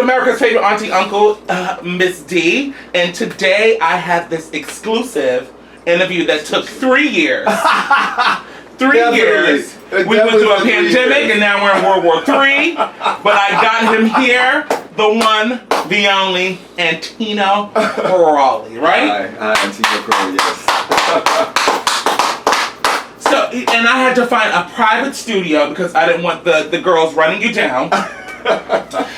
America's favorite auntie uncle, Miss D, and today I have this exclusive interview that took 3 years. 3 years. We went through a pandemic and now we're in World War III. But I got him here, the one, the only, Antino Crowley, right? Hi, Antino Crowley, yes. So, and I had to find a private studio because I didn't want the girls running you down.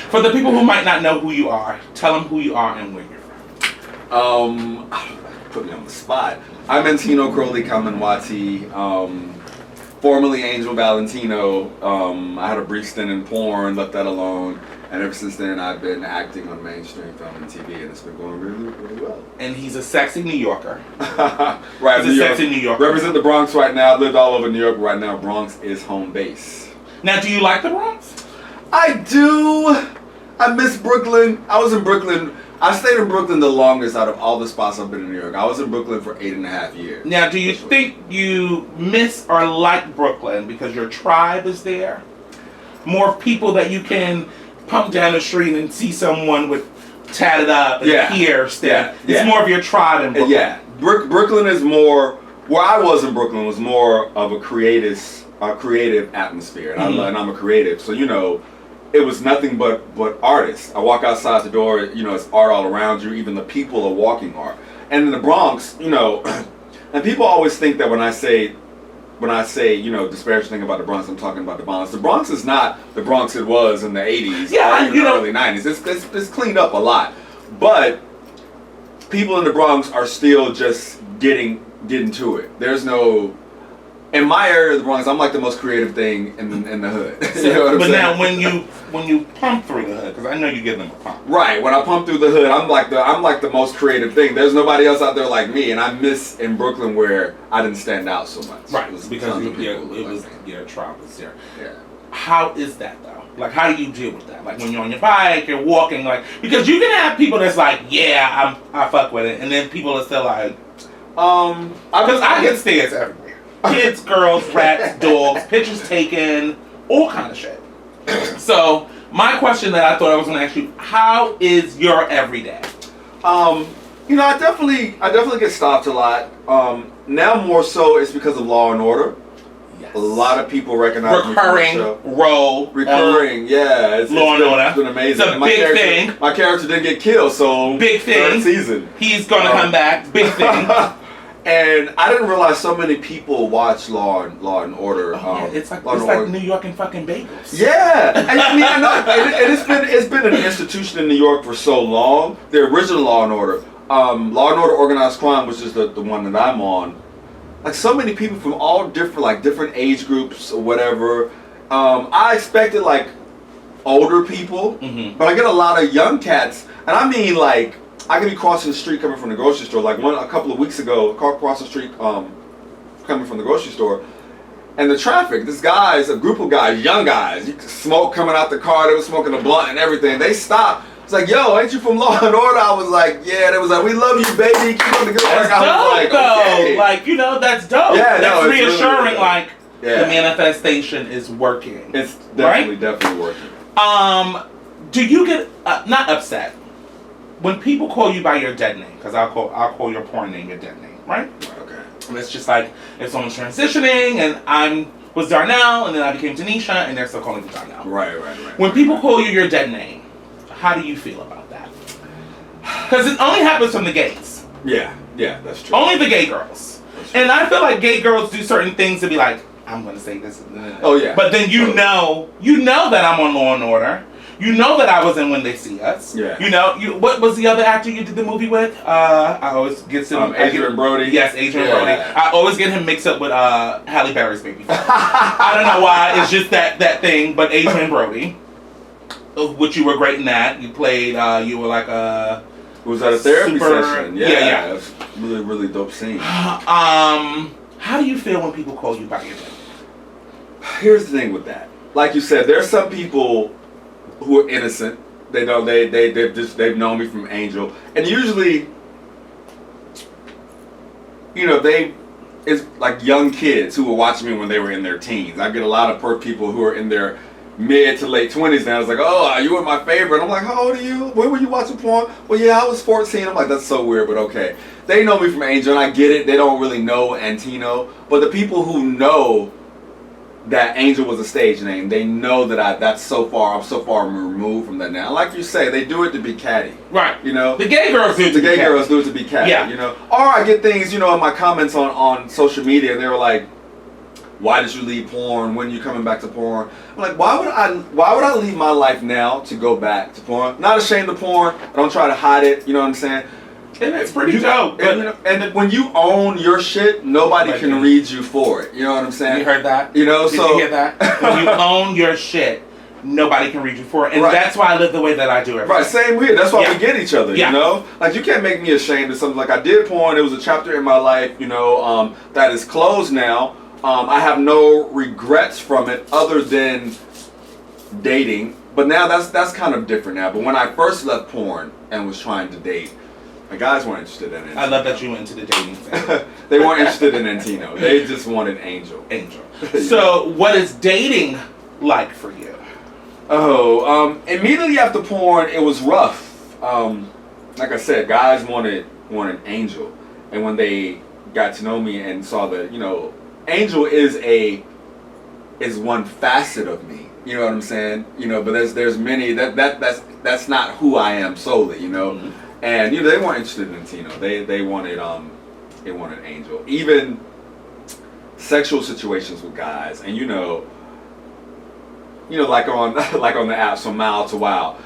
For the people who might not know who you are, tell them who you are and where you're from. Put me on the spot. I'm Antino Crowley Kamanwati, formerly Angel Valentino. I had a brief stint in porn, left that alone, and ever since then I've been acting on mainstream film and TV, and it's been going really, really well. And he's a sexy New Yorker. Right, he's a sexy New Yorker. Represent the Bronx right now. I've lived all over New York right now. Bronx is home base. Now, do you like the Bronx? I do. I miss Brooklyn. I was in Brooklyn. I stayed in Brooklyn the longest out of all the spots I've been in New York. I was in Brooklyn for 8.5 years. Now, do you think you miss or like Brooklyn because your tribe is there? More people that you can pump down the street and see someone with tatted up and hair still. Yeah. It's more of your tribe in Brooklyn. Yeah. Brooklyn is more, where I was in Brooklyn was more of a creative atmosphere. And, and I'm a creative. So, you know, it was nothing but artists. I walk outside the door, you know, it's art all around you. Even the people are walking art. And in the Bronx, you know, and people always think that when I say, you know, disparaging thing about the Bronx, I'm talking about the Bronx. The Bronx is not the Bronx it was in the 80s or even the early 90s. It's cleaned up a lot. But people in the Bronx are still just getting to it. There's no... In my area of the Bronx, I'm like the most creative thing in the hood. You know what I'm saying? Now, when you pump through the hood, because I know you give them a pump. Right. When I pump through the hood, I'm like the most creative thing. There's nobody else out there like me, and I miss in Brooklyn where I didn't stand out so much. Right. Because your tribe was there. Yeah. How is that though? Like, how do you deal with that? Like when you're on your bike, you're walking, like, because you can have people that's like, yeah, I fuck with it, and then people are still like, because I get stares everywhere. Kids, girls, rats, dogs, pictures taken, all kind of shit. So my question that I thought I was going to ask you: how is your everyday? You know, I definitely get stopped a lot. Now more so, it's because of Law and Order. Yes. A lot of people recognize recurring role. Recurring, yeah. It's Law and Order. It's been amazing. It's a big thing. My character didn't get killed, so big thing. Third season. He's gonna come back. Big thing. And I didn't realize so many people watch Law and Order. It's like New York and fucking bagels. Yeah, and I mean, I know, it's been an institution in New York for so long. The original Law and Order, Law and Order Organized Crime, which is the one that I'm on. Like so many people from all different age groups or whatever. I expected like older people, but I get a lot of young cats, and I mean like. I could be crossing the street coming from the grocery store. Like a couple of weeks ago, a car crossed the street coming from the grocery store. And the traffic, a group of guys, young guys, smoke coming out the car, they were smoking a blunt and everything. They stopped. It's like, yo, ain't you from Law and Order? I was like, yeah. They was like, we love you, baby. Keep on the good work. That's dope, though. Okay. Like, you know, that's dope. Yeah, that's reassuring, really, like, the manifestation is working. It's definitely working. Do you get, not upset, when people call you by your dead name, because I'll call your porn name your dead name, right? Okay. And it's just like if someone's transitioning, and I was Darnell, and then I became Tanisha, and they're still calling me Darnell. Right. When people call you your dead name, how do you feel about that? Because it only happens from the gays. Yeah, that's true. Only the gay girls. And I feel like gay girls do certain things to be like, I'm going to say this. Oh yeah. But then you know that I'm on Law and Order. You know that I was in When They See Us. Yeah. You know, what was the other actor you did the movie with? I always get him. Adrian Brody. Yes, Adrian Brody. I always get him mixed up with Halle Berry's baby. I don't know why. It's just that thing. But Adrian Brody, which you were great in that. You played. You were like a. Was that a therapy session? Yeah. It was really, really dope scene. How do you feel when people call you by your name? Here's the thing with that. Like you said, there's some people who are innocent. They know they've known me from Angel, and usually, you know, it's like young kids who were watching me when they were in their teens. I get a lot of people who are in their mid to late 20s now. It's like, oh, you were my favorite. I'm like, how old are you? When were you watching porn? Well, yeah, I was 14. I'm like, that's so weird, but okay. They know me from Angel, and I get it. They don't really know Antino. But the people who know that Angel was a stage name, they know that I'm so far removed from that now. Like you say, they do it to be catty. Right. You know? The gay girls do it to be catty. The gay girls do it to be catty, yeah. You know? Or I get things, you know, in my comments on social media, and they were like, why did you leave porn? When are you coming back to porn? I'm like, why would I leave my life now to go back to porn? Not ashamed of porn. I don't try to hide it. You know what I'm saying? And it's pretty dope. And, you know, and when you own your shit, nobody can read you for it. You know what I'm saying? You heard that? You know, Did you hear that? When you own your shit, nobody can read you for it. And that's why I live the way that I do everything. Right, same here. That's why we get each other, you know? Like, you can't make me ashamed of something. Like, I did porn. It was a chapter in my life, you know, that is closed now. I have no regrets from it other than dating. But now that's kind of different now. But when I first left porn and was trying to date, my guys weren't interested in it. I love that you went into the dating thing. They weren't interested in Antino. They just wanted Angel. So what is dating like for you? Oh, immediately after porn, it was rough. Like I said, guys wanted Angel. And when they got to know me and saw that, you know, Angel is one facet of me. You know what I'm saying? You know, but there's many that's not who I am solely. You know, and you know they weren't interested in Tino. They wanted Angel. Even sexual situations with guys, and you know like on the apps from Mile to Wow.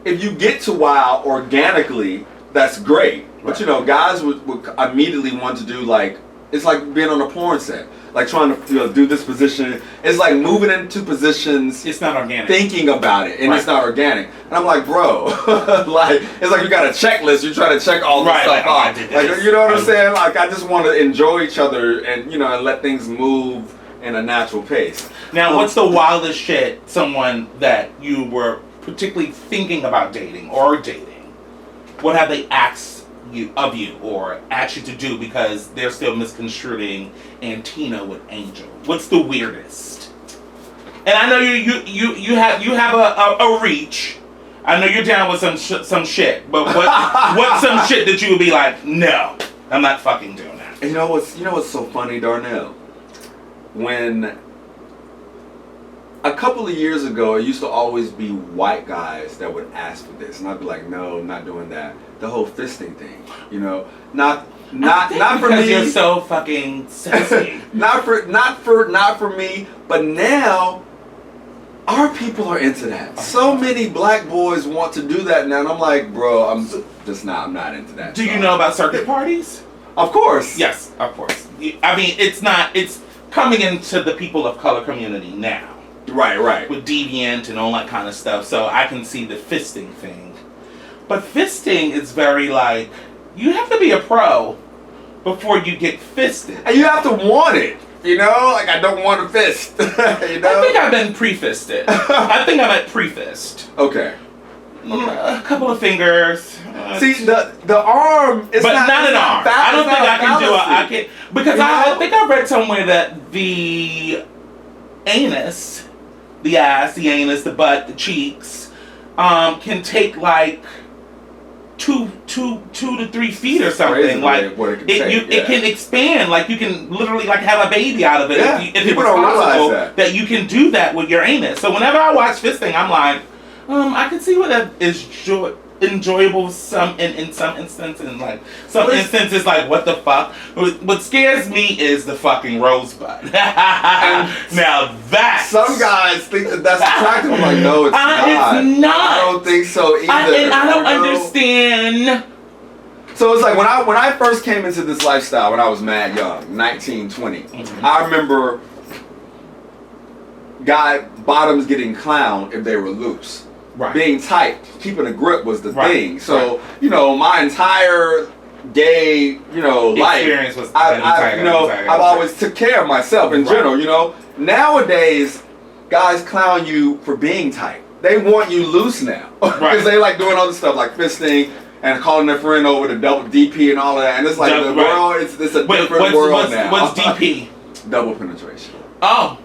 If you get to Wow organically, that's great. But you know, guys would immediately want to do like. It's like being on a porn set, like trying to do this position. It's like moving into positions. It's not organic. Thinking about it, and it's not organic. And I'm like, bro, like it's like you got a checklist. You're trying to check all this stuff off. Like you know what I'm saying? Like I just want to enjoy each other, and you know, and let things move in a natural pace. Now, what's the wildest shit someone that you were particularly thinking about dating or dating? What have they asked of you or asked you to do because they're still misconstruing Antino with Angel? What's the weirdest? And I know you have a reach. I know you're down with some shit, but what's some shit that you would be like, no, I'm not fucking doing that. You know what's so funny, Darnell? When a couple of years ago, it used to always be white guys that would ask for this, and I'd be like, no, I'm not doing that. The whole fisting thing, you know, not for me. You're so fucking sexy. not for me. But now, our people are into that. So many black boys want to do that now, and I'm like, bro, I'm not into that. Do you know about circuit parties? Of course. Yes, of course. I mean, it's coming into the people of color community now. Right. With Deviant and all that kind of stuff. So I can see the fisting thing. But fisting is very like, you have to be a pro before you get fisted. And you have to want it. You know? Like, I don't want to fist. You know? I think I've been pre-fisted. I think I'm at pre-fist. Okay. A couple of fingers. See, the arm is not an arm. I don't think I can do it. I can, because I think I read somewhere that the anus, the ass, the anus, the butt, the cheeks, can take like 2 to 3 feet or something. Like it can expand. Like you can literally like have a baby out of it if it was possible that you can do that with your anus. So whenever I watch fisting, I'm like, I can see what that is enjoyable in some instances, and like some instances like what the fuck. What scares me is the fucking rosebud. Now that some guys think that's attractive. I'm like, no, it's not. It's not. I don't think so either. I don't understand. So it's like when I first came into this lifestyle when I was mad young, 19, 20. Mm-hmm. I remember guy bottoms getting clowned if they were loose. Right. Being tight, keeping a grip was the thing. So, you know, my entire gay, you know, life, was I've always took care of myself in general, you know. Nowadays, guys clown you for being tight. They want you loose now. Because they like doing other stuff like fisting and calling their friend over to double DP and all of that. And it's like the world, it's a different world now. What's DP? Double penetration. Oh.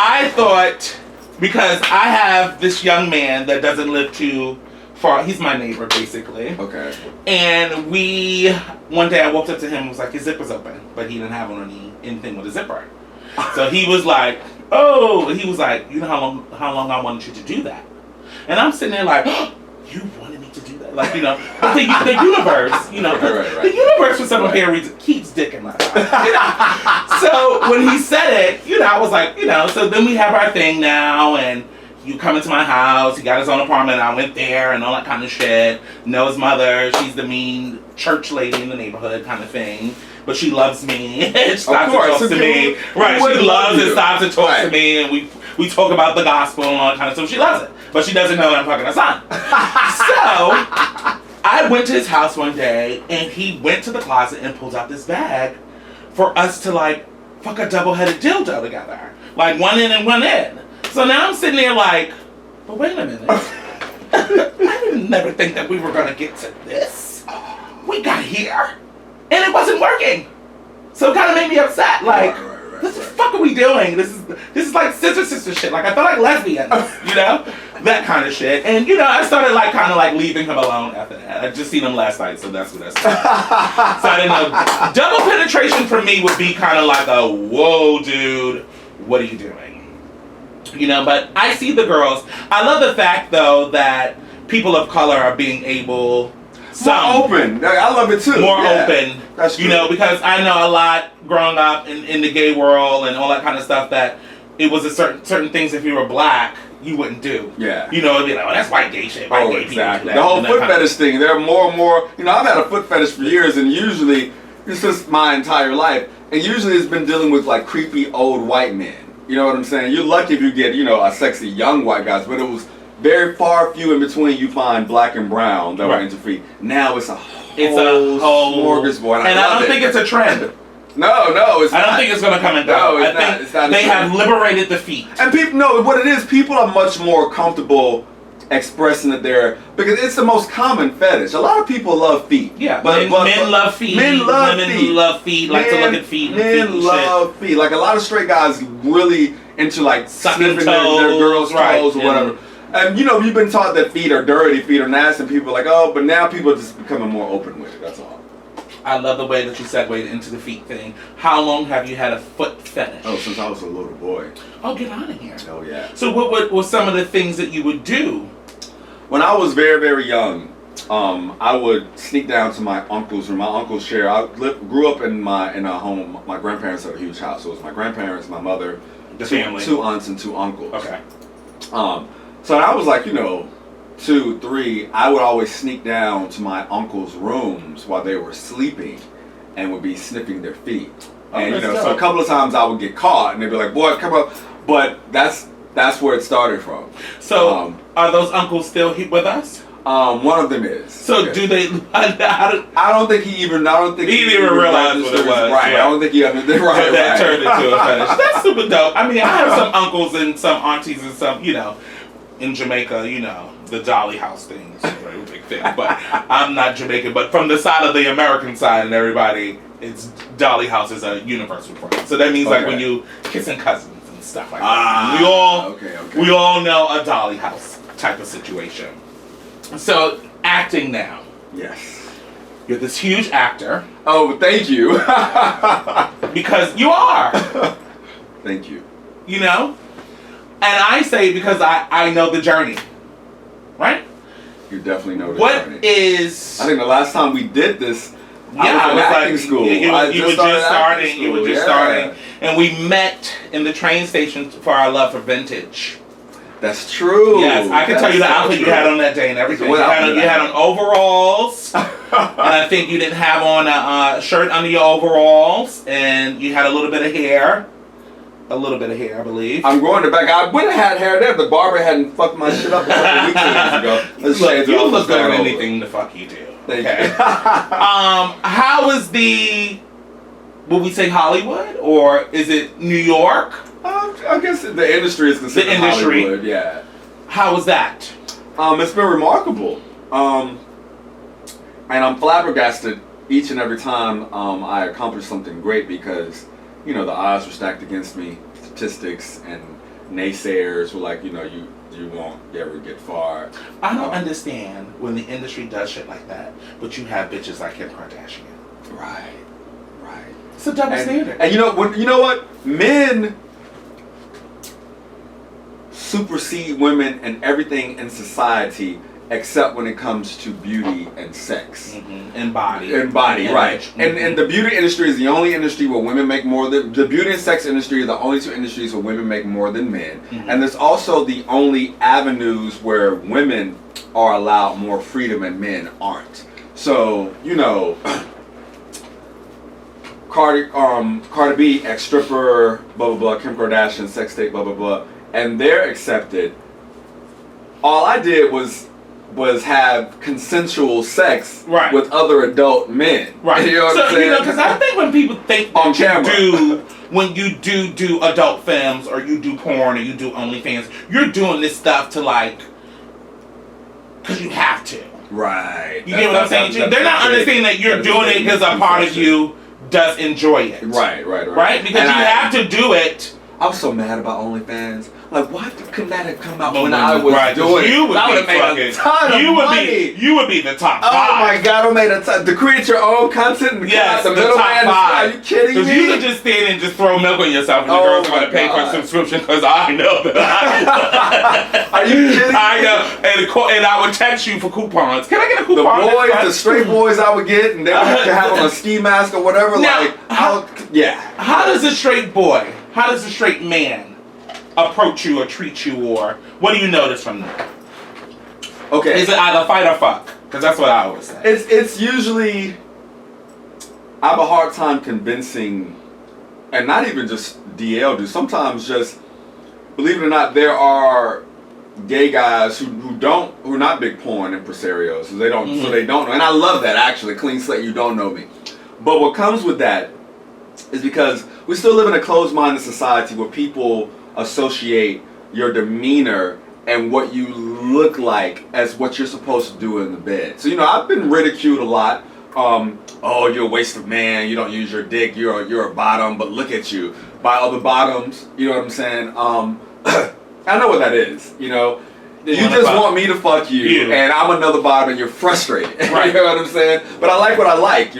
I thought, because I have this young man that doesn't live too far. He's my neighbor, basically. Okay. And one day I walked up to him and was like, his zipper's open. But he didn't have on anything with a zipper. So he was like, he was like, you know how long I wanted you to do that? And I'm sitting there like, oh, you wanted me to do that? Like, you know, the universe, you know, right. the universe for some apparent reason keeps dick in my life. You know? So when he said it, you know, I was like, you know, so then we have our thing now, and you come into my house, he got his own apartment, I went there and all that kind of shit. Know his mother, she's the mean church lady in the neighborhood kind of thing. But she loves me. She stops and talks to me. Right, she loves and stops and talks to me, and we talk about the gospel and all that kind of stuff. She loves it. But she doesn't know that I'm fucking her son. So, I went to his house one day, and he went to the closet and pulled out this bag for us to, like, fuck a double-headed dildo together. Like, one in and one in. So now I'm sitting there like, but wait a minute. I didn't never think that we were going to get to this. We got here. And it wasn't working. So it kind of made me upset. Like, what the fuck are we doing? This is like sister shit. Like, I felt like lesbians, you know? That kind of shit. And, you know, I started like kind of like leaving him alone after that. I just seen him last night, so that's what I said. So I didn't know. Double penetration for me would be kind of like a, whoa, dude, what are you doing? You know, but I see the girls. I love the fact, though, that people of color are being able... More open. I love it too. More open. That's true. You know, because I know a lot growing up in the gay world and all that kind of stuff that it was a certain things if you were black you wouldn't do. Yeah. You know, it'd be like, oh, that's white gay shit. White gay exactly. People do that, the whole and foot that fetish thing. There are more and more. You know, I've had a foot fetish for years, and usually it's just my entire life, and usually it's been dealing with like creepy old white men. You know what I'm saying? You're lucky if you get, you know, a sexy young white guys, but it was very far few in between. You find black and brown that were into feet. Now it's a whole smorgasbord. And I don't think it's a trend. No, it's I don't think it's going to come and go. I think they have liberated the feet. And people know what it is. People are much more comfortable expressing it there because it's the most common fetish. A lot of people love feet. Yeah, but men love feet. Men love Women feet. Love feet. Like to look at feet. Men love feet. Like a lot of straight guys really into like sucking sniffing their girls' toes or whatever. And you know, you've been taught that feet are dirty, feet are nasty, and people are like, oh, but now people are just becoming more open with it. That's all. I love the way that you segued into the feet thing. How long have you had a foot fetish? Oh, since I was a little boy. Oh, get out of here. Oh, yeah. So what were some of the things that you would do? When I was very, very young, I would sneak down to my uncle's room. My uncle's share. I grew up in a home. My grandparents had a huge house. So it was my grandparents, my mother, family, two aunts, and two uncles. Okay. So I was like, 2, 3, I would always sneak down to my uncle's rooms while they were sleeping and would be sniffing their feet. And so a couple of times I would get caught and they'd be like, boy, come up. But that's where it started from. So are those uncles still with us? One of them is. So yes. Do they? I don't think he even realized what it was. Right. I don't think he understood. Right. That turned into a fetish. That's super dope. I mean, I have some uncles and some aunties and some, in Jamaica, the Dolly House thing is a very big thing. But I'm not Jamaican. But from the side of the American side and everybody, it's Dolly House is a universal term. So that means like when you kissing cousins and stuff like that. We all know a Dolly House type of situation. So acting now. Yes. You're this huge actor. Oh, thank you. Because you are. Thank you. And I say because I know the journey. Right? You definitely know the What journey. is... I think the last time we did this, I was in acting school. You were just starting. And we met in the train station for our love for vintage. That's true. Yes, I can tell you the outfit you had on that day and everything. You had on overalls. And I think you didn't have on a shirt under your overalls. And you had a little bit of hair. A little bit of hair, I believe. I'm growing it back. I would have had hair there if the barber hadn't fucked my shit up a couple weekends ago. You look good at anything the fuck you do. Thank you. How is would we say Hollywood? Or is it New York? I guess the industry is considered Hollywood, yeah. How was that? It's been remarkable. And I'm flabbergasted each and every time I accomplish something great because, the odds were stacked against me, statistics, and naysayers who like, you won't ever get far. I don't understand when the industry does shit like that, but you have bitches like Kim Kardashian. Right. It's a double standard. And you know what? Men supersede women and everything in society except when it comes to beauty and sex. And body. Right. And the beauty industry is the only industry where women make more than... The beauty and sex industry are the only two industries where women make more than men. And there's also the only avenues where women are allowed more freedom and men aren't. So, Cardi B, ex-stripper, blah, blah, blah, Kim Kardashian, sex tape, blah, blah, blah, and they're accepted. All I did was have consensual sex with other adult men. Right. You know what I'm saying? Because I think when people think that when you do adult films or you do porn or you do OnlyFans, you're doing this stuff to because you have to. Right. You get what I'm saying? They're not understanding that you're doing it because a part of you does enjoy it. Right. Because you have to do it. I was so mad about OnlyFans. Like, why couldn't that have come out when I was doing it? You would have made a ton of money. You would be the top 5. Oh my God, I made a ton. To create your own content and yes, the top 5. Are you kidding me? Because you could just stand and just throw milk on yourself and the girls are going to pay for a subscription because I know that. Are you kidding me? I know. And I would text you for coupons. Can I get a coupon? The straight boys I would get, and they would have to have on a ski mask or whatever. Now, how does a straight man approach you or treat you, or what do you notice from them? Okay. Is it either fight or fuck? Because that's what I always say. It's usually, I have a hard time convincing, and not even just DL dudes. Sometimes just, believe it or not, there are gay guys who are not big porn impresarios. So they don't know. And I love that, actually. Clean slate, you don't know me. But what comes with that is because we still live in a closed-minded society where people associate your demeanor and what you look like as what you're supposed to do in the bed. So, I've been ridiculed a lot. Oh, you're a waste of man. You don't use your dick. You're a bottom, but look at you. By other bottoms, you know what I'm saying? I know what that is, You just want me to fuck you, and I'm another bottom, and you're frustrated. Right. You know what I'm saying? But I like what I like,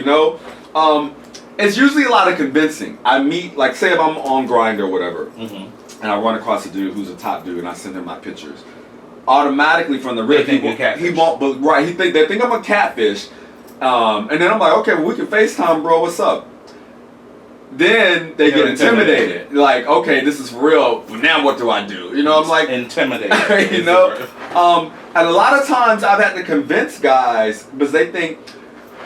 It's usually a lot of convincing. I meet, like, say if I'm on Grindr or whatever, and I run across a dude who's a top dude, and I send him my pictures. Automatically from the rip, he won't. But they think I'm a catfish, and then I'm like, okay, well, we can FaceTime, bro. What's up? Then they get intimidated. Like, okay, this is real. Now what do I do? I'm like intimidated. And a lot of times I've had to convince guys because they think.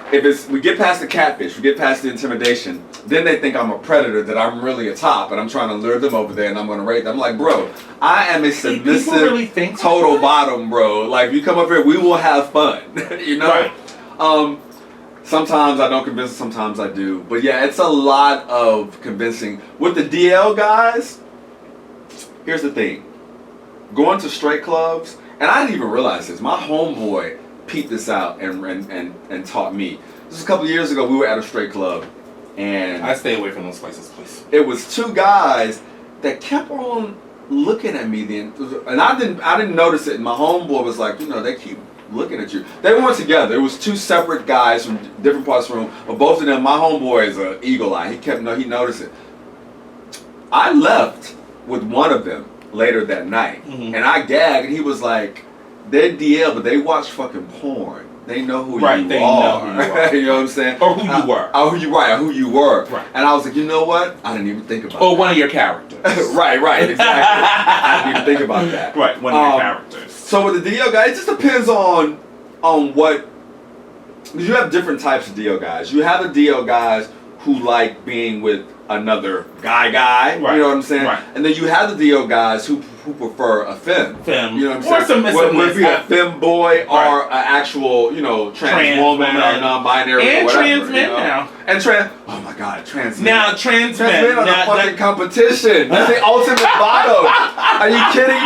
We get past the catfish, we get past the intimidation, then they think I'm a predator, that I'm really a top, and I'm trying to lure them over there, and I'm going to rape them. I'm like, bro, I am a submissive, total bottom, bro. Like, if you come up here, we will have fun, Right. Sometimes I don't convince them, sometimes I do. But yeah, it's a lot of convincing. With the DL guys, here's the thing. Going to straight clubs, and I didn't even realize this, my homeboy peeped this out and taught me. This was a couple of years ago. We were at a straight club, and I stay away from those places, please. It was two guys that kept on looking at me. And I didn't notice it. And my homeboy was like, they keep looking at you. They weren't together. It was two separate guys from different parts of the room. But both of them, my homeboy is an eagle eye. He noticed it. I left with one of them later that night, and I gagged, and he was like, they're DL, but they watch fucking porn. They know who you are. Know who you are. You know what I'm saying? Or who you were. Or who you were. Right. And I was like, you know what? I didn't even think about that. Or one of your characters. right, exactly. I didn't even think about that. Right, one of your characters. So with the DL guy, it just depends on what... Because you have different types of DL guys. You have the DL guys who like being with another guy, right. You know what I'm saying? Right. And then you have the DL guys who prefer a femme. You know what I'm saying? Whether it be a femme boy or an actual, trans woman or non-binary and or whatever. Trans men now. And oh my God, trans men. Now trans men are the fucking competition. That's the ultimate bottom. Are you kidding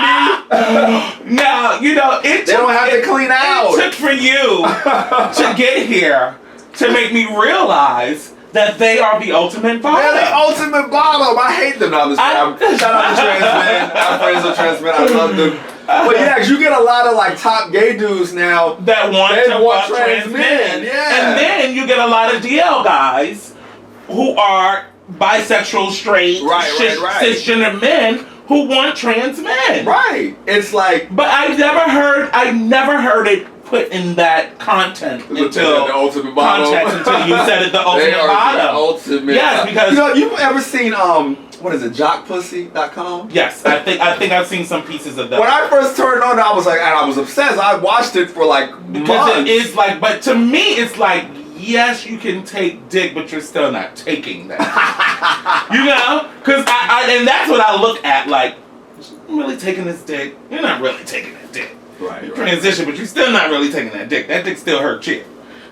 me? Now, they don't have to clean out. It took for you to get here to make me realize that they are the ultimate bottom. They're the ultimate bottom. I hate them. No, shout out to trans men. I'm friends with trans men. I love them. But yeah, 'cause you get a lot of like top gay dudes now that want trans men. Yeah. And then you get a lot of DL guys who are bisexual, straight, cisgender men who want trans men. Right. It's like. But I never heard it put in that content until the ultimate bottom. Context until you said it, the ultimate bottom. The ultimate. Yes, because you've ever seen what is it, jockpussy.com? Yes, I think I've seen some pieces of that. When I first turned on, I was obsessed. I watched it for like because months. it is like, but to me, it's like, yes, you can take dick, but you're still not taking that. You know, because and that's what I look at. Like, I'm really taking this dick. You're not really taking that dick. Right. You transition, but you're still not really taking that dick. That dick still hurt you.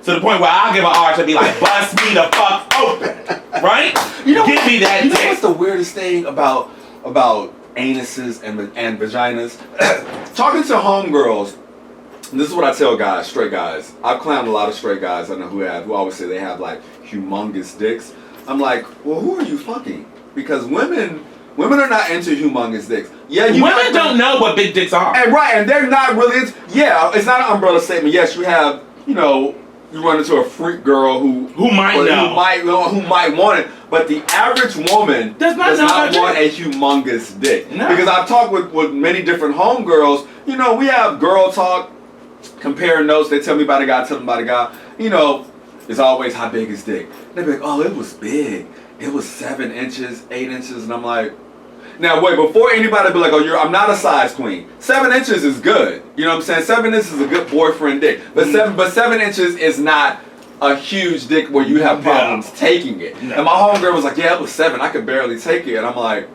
To the point where I'll give an arch and be like, bust me the fuck open. Right? Give me that dick. You know what's the weirdest thing about anuses and vaginas? Talking to homegirls, this is what I tell guys, straight guys. I've clowned a lot of straight guys I know who always say they have like humongous dicks. I'm like, well, who are you fucking? Because women are not into humongous dicks. Yeah, women don't know what big dicks are. And they're not really into, it's not an umbrella statement. Yes, you have, you run into a freak girl who might want it, but the average woman does not want a humongous dick. No. Because I've talked with many different homegirls. We have girl talk, comparing notes. They tell me about a guy, tell them about a guy. It's always how big is dick. They be like, oh, it was big. It was 7 inches, 8 inches, and I'm like. Now wait, before anybody be like, oh, I'm not a size queen. 7 inches is good. You know what I'm saying? 7 inches is a good boyfriend dick. But 7 inches is not a huge dick where you have problems taking it. No. And my homegirl was like, yeah, it was 7. I could barely take it. And I'm like,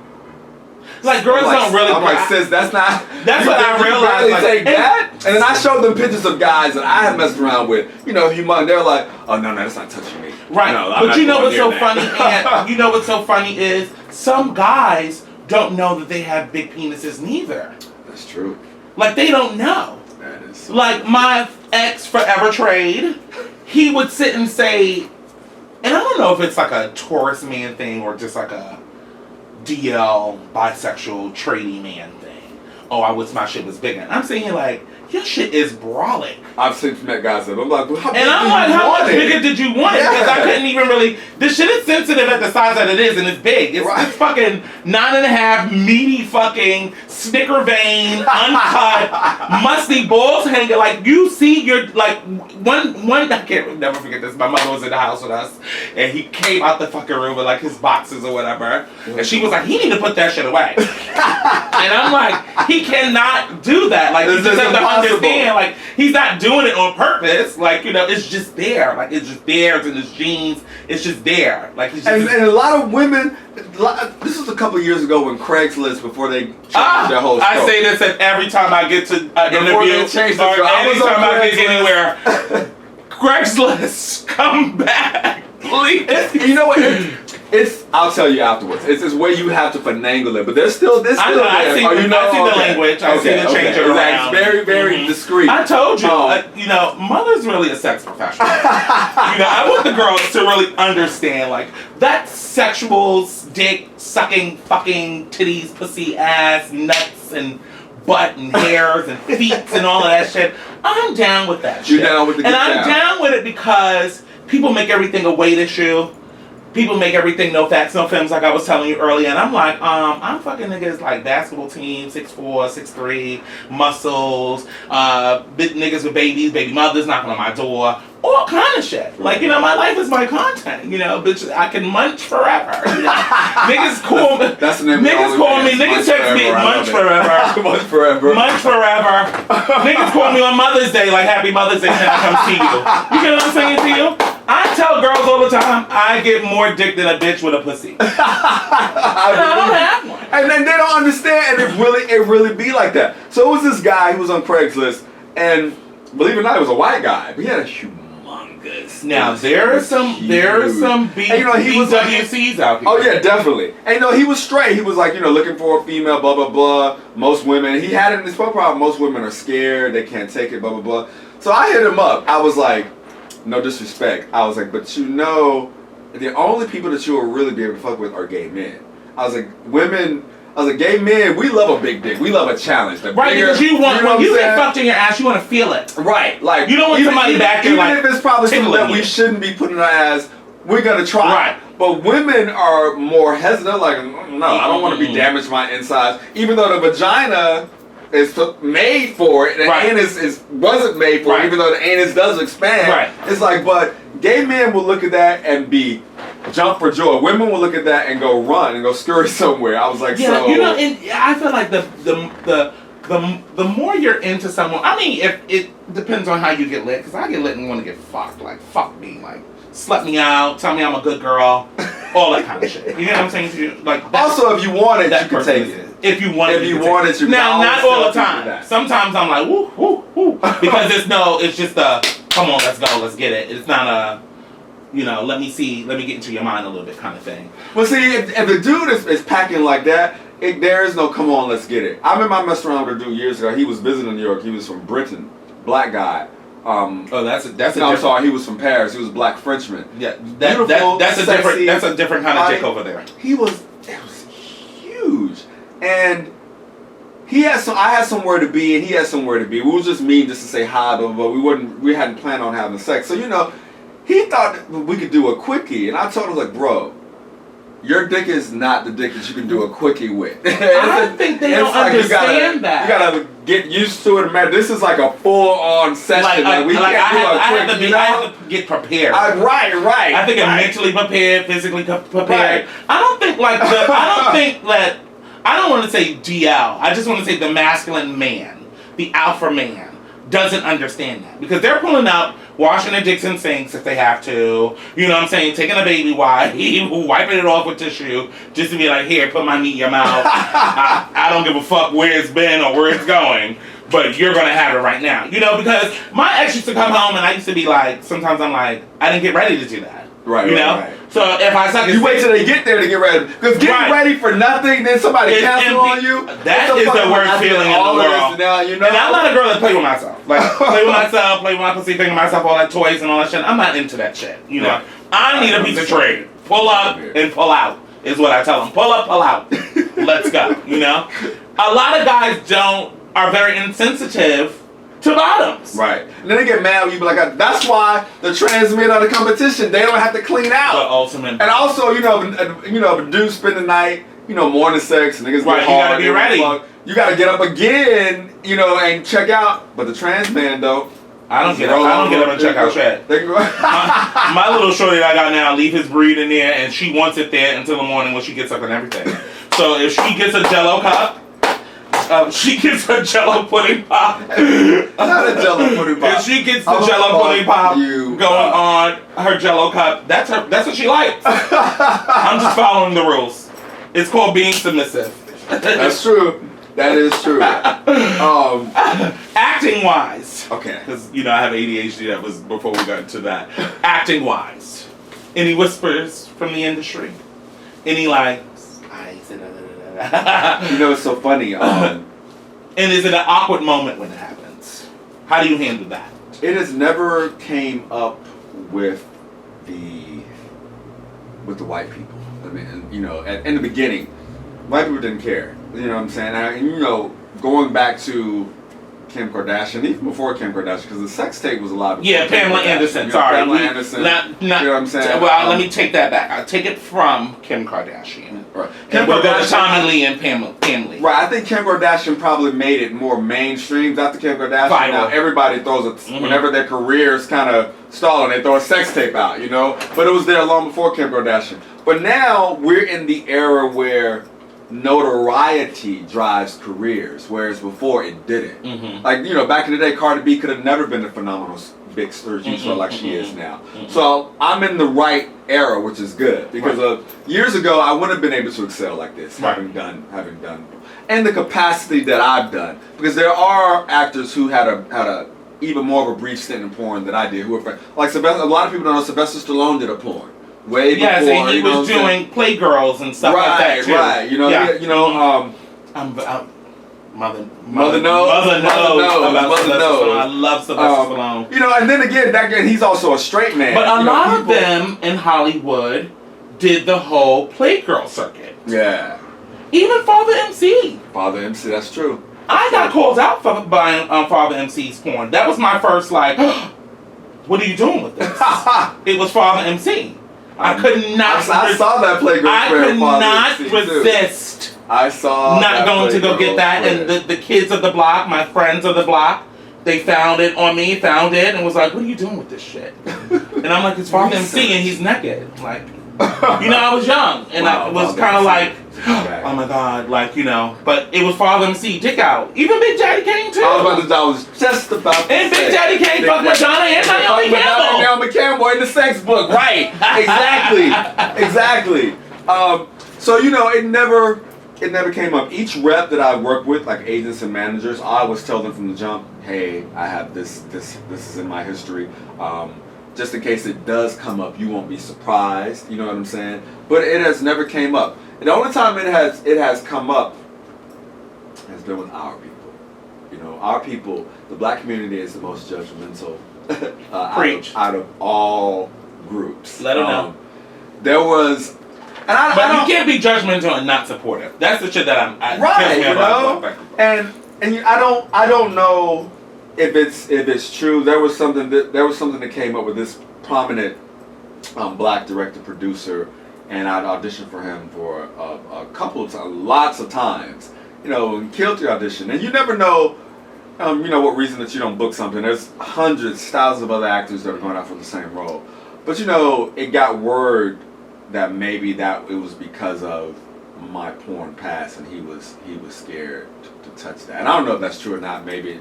girls don't really. I'm like, sis, that's not. That's what I realized. Like, take that. And then I showed them pictures of guys that I have messed around with. Humongous. They're like, oh no, that's not touching me. Right. No, but you know what's so funny? And you know what's so funny is some guys don't know that they have big penises neither. That's true. Like they don't know. That is. So like my ex Forever Trade, he would sit and say, and I don't know if it's like a Taurus man thing or just like a DL bisexual tradie man thing. Oh, I wish my shit was bigger. And I'm saying like, your shit is brolic. I've seen from that guy said, I'm like, well, how much bigger did you want it? Because I couldn't even really. This shit is sensitive at the size that it is, and it's big. It's fucking 9.5 meaty fucking snicker vein, uncut, musty balls hanging. Like you see, your like one. I can't never forget this. My mother was in the house with us, and he came out the fucking room with like his boxes or whatever, and she was like, he need to put that shit away. And I'm like, he cannot do that. Like you just have to understand, like he's not doing it on purpose. Like it's just there. Like it's just there. It's in his jeans. It's just there. Like he's just. And a lot of women. This was a couple of years ago when Craigslist before they changed their whole. I say this at every time I get to interview or anytime I get anywhere. Craigslist, come back, please. You know what? I'll tell you afterwards. It's where you have to finagle it, but there's still this. I know. I see the language. I see the change around. It's very, very discreet. I told you. Mother's really a sex professional. I want the girls to really understand, like that sexual dick sucking, fucking titties, pussy, ass, nuts, and butt and hairs and feet and all of that shit. I'm down with that shit. You're down with the and I'm down with it because people make everything a weight issue. People make everything no facts, no films, like I was telling you earlier, and I'm like, I'm fucking niggas like basketball team, 6'4", 6'3", muscles, big niggas with babies, baby mothers knocking on my door, all kind of shit. Like, my life is my content, bitch, I can munch forever. Niggas call me, that's the name niggas call me, niggas text me, munch forever. Munch forever. Munch forever. Niggas call me on Mother's Day, like, happy Mother's Day, can I come see you? You get what I'm saying to you? I tell girls all the time, I get more dick than a bitch with a pussy. I don't have one. And then they don't understand, and it really be like that. So it was this guy who was on Craigslist, and believe it or not, he was a white guy, but he had a humongous. Now there are some BWCs out here. Oh yeah, definitely. And he was straight. He was like, looking for a female, blah blah blah. Most women, he had it in his profile. Most women are scared, they can't take it, blah blah blah. So I hit him up. I was like, no disrespect. I was like, but the only people that you will really be able to fuck with are gay men. I was like, women. I was like, gay men, we love a big dick. We love a challenge. Right, because you want, when you get fucked in your ass, you want to feel it. Right, like you don't want somebody back there like, even if it's probably something that we shouldn't be putting in our ass, we're gonna try. Right. But women are more hesitant. Like, no, I don't want to be damaged my insides. Even though the vagina is made for it, and the anus wasn't made for it. Even though the anus does expand. Right. It's like, but gay men will look at that and be jump for joy. Women will look at that and go run and go scurry somewhere. I was like, yeah, so. You know, and I feel like the more you're into someone, I mean, if it depends on how you get lit, because I get lit and want to get fucked. Like, fuck me. Like, slut me out, tell me I'm a good girl, all that kind of shit. You know what I'm saying to you? Like, also, if you want it, you can take it. If you want it, you want it, you can. Now, not all the time. Sometimes I'm like, woo, woo, woo. Because it's just a, come on, let's go, let's get it. It's not a, you know, let me get into your mind a little bit kind of thing. Well, see, if the dude is packing like that, there is no come on, let's get it. I remember I messed around with a dude years ago. He was visiting New York. He was from Britain, black guy. I'm sorry, he was from Paris. He was a black Frenchman. Yeah, that's a different kind of dick over there. It was huge, and I had somewhere to be, and he had somewhere to be. We was just meeting just to say hi, but we hadn't planned on having sex. So, you know, he thought that we could do a quickie, and I told him, like, bro, your dick is not the dick that you can do a quickie with. I think they don't understand that. You gotta get used to it, man. This is like a full-on session. I have to get prepared. Right. I think I'm mentally prepared, physically prepared. Right. I don't want to say DL. I just want to say the masculine man, the alpha man, doesn't understand that. Because they're pulling up, washing their dicks in sinks if they have to. You know what I'm saying? Taking a baby wipe, wiping it off with tissue, just to be like, here, put my meat in your mouth. I don't give a fuck where it's been or where it's going, but you're going to have it right now. You know, because my ex used to come home and I used to be like, sometimes I'm like, I didn't get ready to do that. Right, you know? Right. So if I suck, you wait till they get there to get ready. Because getting ready for nothing, then somebody cancel on you. That is the worst feeling in the world. Now, you know? And I'm not a girl that play with myself. Like, play with myself, play with my pussy, think of myself, all that toys and all that shit. I'm not into that shit. You know? Right. I need a piece of trade. Pull up and pull out is what I tell them. Pull up, pull out. Let's go. You know? A lot of guys are very insensitive to bottoms. Right. And then they get mad when you be like, that's why the trans men are the competition. They don't have to clean out. The ultimate. And also, you know, if a dude spend the night, you know, morning sex and niggas get hard. You gotta be ready. You gotta get up again, you know, and check out. But the trans man, though, I don't get up and check out shit. My little shorty that I got now, leave his breed in there, and she wants it there until the morning when she gets up and everything. So if she gets a Jello cup, she gets her Jello pudding pop. Not a Jello pudding pop. If she gets the Jello pudding pop going on her Jello cup, that's what she likes. I'm just following the rules. It's called being submissive. That's true. That is true. Acting wise. Okay. Because, you know, I have ADHD. That was before we got into that. Acting wise. Any whispers from the industry? Any like, you know, it's so funny. And is it an awkward moment when it happens? How do you handle that? It has never came up with the white people. I mean, you know, in the beginning, white people didn't care. You know what I'm saying? And you know, going back to Kim Kardashian, even before Kim Kardashian, because the sex tape was a lot before. Yeah, Pamela Anderson. Sorry, Pamela Anderson. Not, you know what I'm saying? Well, let me take that back. I'll take it from Kim Kardashian. Right. Kim Kardashian, Tommy Lee and Pam Lee. Right. I think Kim Kardashian probably made it more mainstream after Kim Kardashian. Viral. Now everybody throws whenever their careers kind of stalling, they throw a sex tape out. You know, but it was there long before Kim Kardashian. But now we're in the era where notoriety drives careers, whereas before it didn't. Like, you know, back in the day, Cardi B could have never been a phenomenal big star like she is now. So I'm in the right era, which is good, because years ago I wouldn't have been able to excel like this, having done, and the capacity that I've done, because there are actors who had a even more of a brief stint in porn than I did, who were like Sylvester. A lot of people don't know Sylvester Stallone did a porn. Way before, and he was doing Playgirls and stuff like that too. Right, you know, Mother knows. Mother knows. About Sylvester Stallone. I love Sylvester Stallone. You know, and then again, he's also a straight man. But a lot of them in Hollywood did the whole Playgirl circuit. Yeah. Even Father MC. Father MC, that's true. I got called out for buying Father MC's porn. That was my first like, what are you doing with this? It was Father MC. I could not. I saw that Playgirl. I could not resist. I saw not going to go get that, and the kids of the block, my friends of the block, they found it on me, and was like, "What are you doing with this shit?" And I'm like, "It's Father MC, and he's naked." Like, you know, I was young, and I was kind of like, "Oh my god," like, you know. But it was Father MC, dick out. Even Big Daddy Kane too. I was just about to and Big Daddy Kane fucked Madonna and Naomi Campbell. Naomi Campbell in the sex book, right? Exactly. So you know, it never came up. Each rep that I work with, like agents and managers, I always tell them from the jump, hey, I have this is in my history. Just in case it does come up, you won't be surprised. You know what I'm saying? But it has never came up. And the only time it has come up has been with our people. You know, our people, the black community is the most judgmental out of all groups. Let them know. There was. But you can't be judgmental and not supportive. That's the shit that I'm right. You know, and I don't know if it's true. There was something that came up with this prominent black director producer, and I'd auditioned for him for a couple of times, lots of times. You know, and killed the audition, and you never know. You know what reason that you don't book something. There's hundreds, thousands of other actors that are going out for the same role, but you know, it got word that maybe that it was because of my porn past, and he was scared to touch that. And I don't know if that's true or not. Maybe.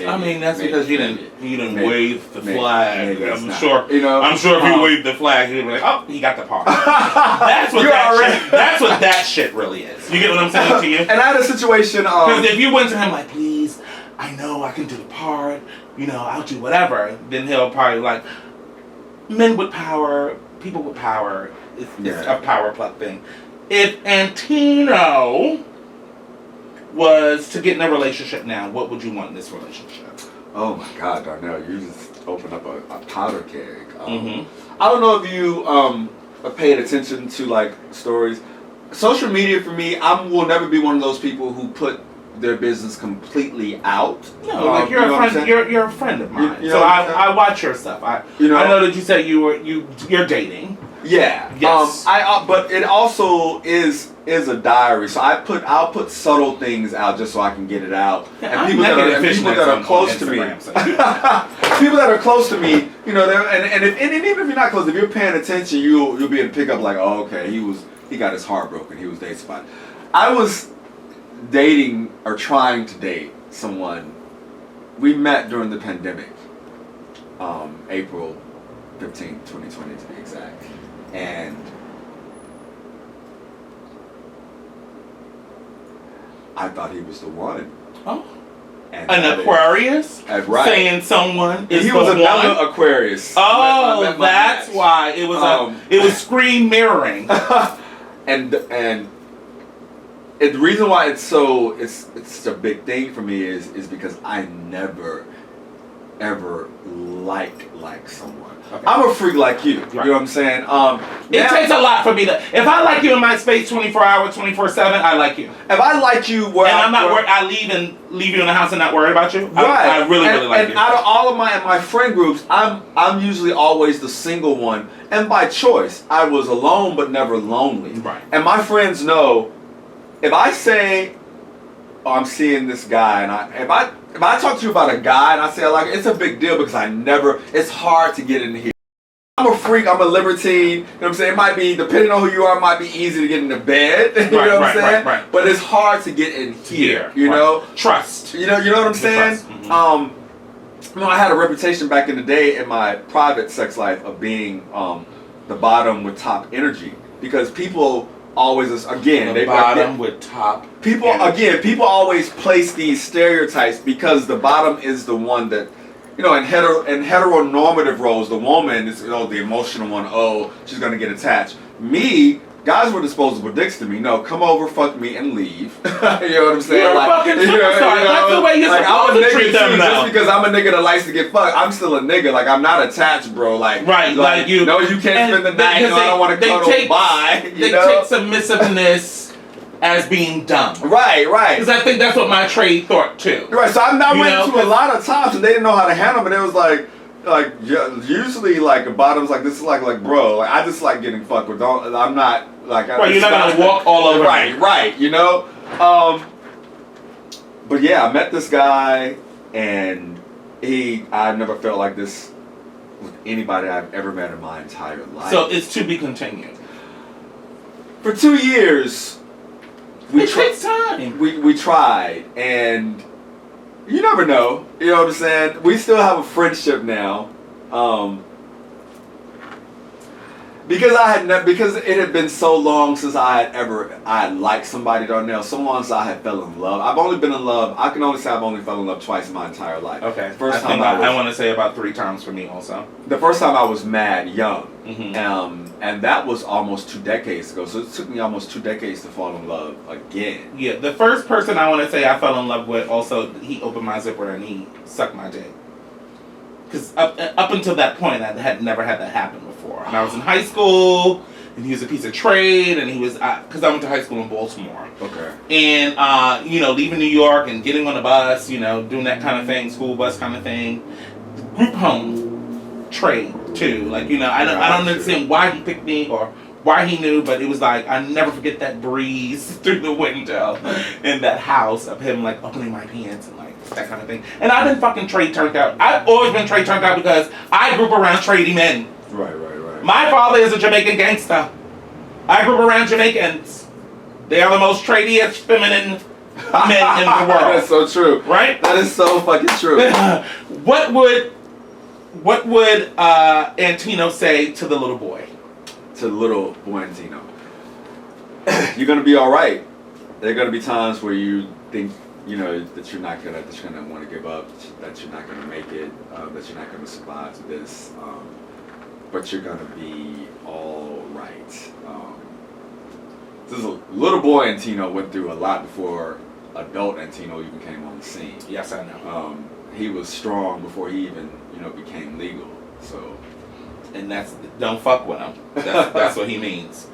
I mean, that's because you didn't wave the flag. I'm not. sure. You know, I'm sure if you waved the flag, he'd be like, "Oh, he got the part." That's what that's what that shit really is. You get what I'm saying to you? And I had a situation. Because if you went to him like, "Please, I know I can do the part. You know, I'll do whatever," then he'll probably like, men with power, people with power. It's a power plug thing. If Antino was to get in a relationship now, what would you want in this relationship? Oh my God, Darnell, you just opened up a powder keg. I don't know if you paid attention to like stories. Social media for me, I will never be one of those people who put their business completely out. No, like you're a friend. You're a friend of mine. So I watch your stuff. I know that you said you're dating. Yeah. Yes. But it also is a diary. So I'll put subtle things out just so I can get it out. Yeah, and people that are close to me, people that are close to me, you know, and even if you're not close, if you're paying attention, you'll be able to pick up like, oh, okay, he got his heart broken. He was dating somebody. I was dating or trying to date someone. We met during the pandemic, April 15th, 2020 to be exact. And I thought he was the one. Oh. And an Aquarius? Right. Saying someone is he the was one? another Aquarius. Oh, that's why. It was screen mirroring. and the reason why it's a big thing for me is because I never ever like someone. Okay. I'm a freak like you. Right. You know what I'm saying? It takes a lot for me to. If I like you in my space 24 hours, 24/7, I like you. If I like you, I leave you in the house and not worry about you. Right. I really like you. And out of all of my friend groups, I'm usually always the single one, and by choice. I was alone but never lonely. Right. And my friends know if I say, "Oh, I'm seeing this guy," and if I talk to you about a guy and I say I like it, it's a big deal because it's hard to get in here. I'm a freak, I'm a libertine, you know what I'm saying? It might be, depending on who you are, it might be easy to get into bed, you know what I'm saying? Right. But it's hard to get in here, you know? Trust. You know what I'm saying? Mm-hmm. I had a reputation back in the day in my private sex life of being the bottom with top energy because people always with top people energy. Again, people always place these stereotypes because the bottom is the one that, you know, in heteronormative roles, the woman is the emotional one. Oh, she's gonna get attached. Me, guys were disposable dicks to me. No, come over, fuck me, and leave. You know what I'm saying? You're a fucking superstar. That's the way you're I'm supposed a to treat nigga them too. now. Just because I'm a nigga that likes to get fucked, I'm still a nigga. Like, I'm not attached, bro. Right, like you. No, you can't spend the night. No, I don't want to cuddle. Bye. They take submissiveness as being dumb. Right. Because I think that's what my trade thought too. Right, so I went to a lot of times and they didn't know how to handle them, and it was like usually like a bottom's like, this is like bro, like I just like getting fucked with. I'm not like. Right, you're not gonna walk all over. Right, you know. But yeah, I met this guy, and I never felt like this with anybody I've ever met in my entire life. So it's to be continued. For 2 years, it takes time. We tried, and you never know. You know what I'm saying? We still have a friendship now. Because it had been so long since I had liked somebody, Darnell. So long since I had fell in love. I've only been in love. I can only say I've only fell in love twice in my entire life. Okay. I want to say about 3 times for me also. The first time I was mad young, mm-hmm. And that was almost 2 decades ago. So it took me almost 2 decades to fall in love again. Yeah, the first person I want to say I fell in love with, also he opened my zipper and he sucked my dick. Because up until that point, I had never had that happen before. And I was in high school, and he was a piece of trade, and he was, because I went to high school in Baltimore. Okay. And, leaving New York and getting on a bus, doing that kind of thing, school bus kind of thing. Group home trade, too. Like, I don't understand why he picked me or why he knew, but it was like, I never forget that breeze through the window in that house of him, like, opening my pants and, like, that kind of thing. And I've been fucking trade turned out. I've always been trade turned out because I grew up around tradie men. Right. My father is a Jamaican gangster. I grew up around Jamaicans. They are the most tradiest feminine men in the world. That's so true. Right? That is so fucking true. What would Antino say to the little boy? To the little boy Antino. You're gonna be alright. There are gonna be times where you think that you're gonna want to give up, that you're not gonna make it, that you're not gonna survive to this, but you're gonna be all right. This is a little boy Antino went through a lot before adult Antino even came on the scene. Yes, I know. He was strong before he even became legal. So, and that's don't fuck with him. That's what he means.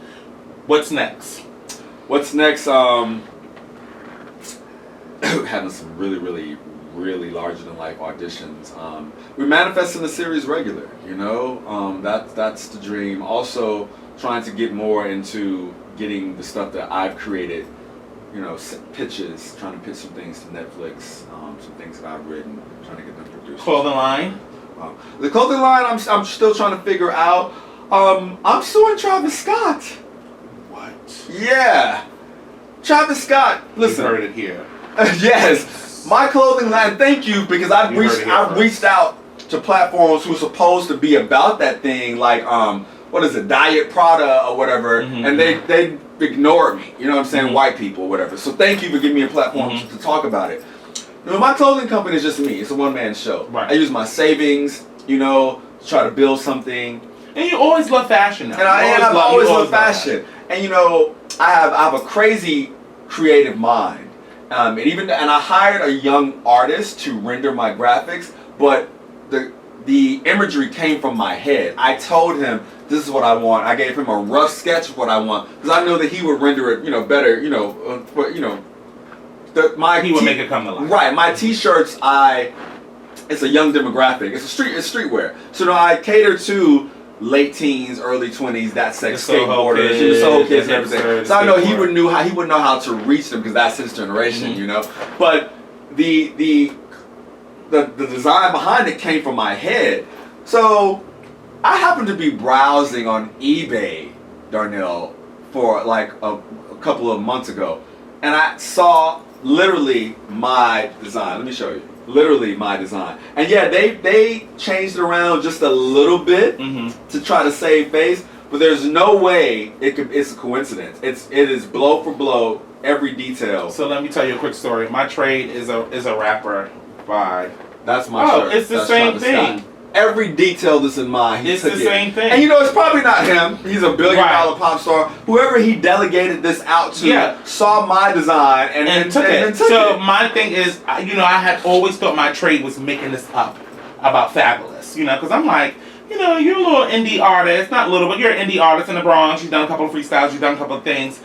What's next? What's next? Having some really, really, really larger than life auditions. We're manifesting the series regular, that's the dream. Also trying to get more into getting the stuff that I've created, pitches, trying to pitch some things to Netflix, some things that I've written, trying to get them produced. Clothing line? The clothing line I'm still trying to figure out. I'm suing Travis Scott. What? Yeah. Travis Scott, listen. You heard it here. Yes, my clothing line. Thank you, because I've reached out to platforms who are supposed to be about that thing, like what is it, Diet Prada or whatever, and they ignored me. You know what I'm saying? White people, or whatever. So thank you for giving me a platform to talk about it. My clothing company is just me. It's a one-man show. Right. I use my savings, to try to build something. And you always love fashion now. And I've always loved fashion. And I have a crazy creative mind. And I hired a young artist to render my graphics, but the imagery came from my head. I told him this is what I want. I gave him a rough sketch of what I want because I know that he would render it, better. He would make it come to life. Right. My T-shirts, it's a young demographic. It's streetwear. So I cater to late teens, early 20s, that sex skateboarders, Soho kids and everything. So I know he would know how to reach them because that's his generation, But the design behind it came from my head. So I happened to be browsing on eBay, Darnell, for like a couple of months ago, and I saw literally my design. Let me show you. Literally my design. And yeah, they changed it around just a little bit to try to save face, but there's no way it's a coincidence. It is blow for blow, every detail. So let me tell you a quick story. My trade is a rapper by That's my shirt. It's the That's same Travis thing. Scott. every detail that's in mind. It's the same thing. And it's probably not him. He's a $1 billion pop star. Whoever he delegated this out to saw my design and took it. So my thing is, I had always thought my trade was making this up about Fabulous. Because I'm like, you're a little indie artist, not little, but you're an indie artist in the Bronx. You've done a couple of freestyles. You've done a couple of things.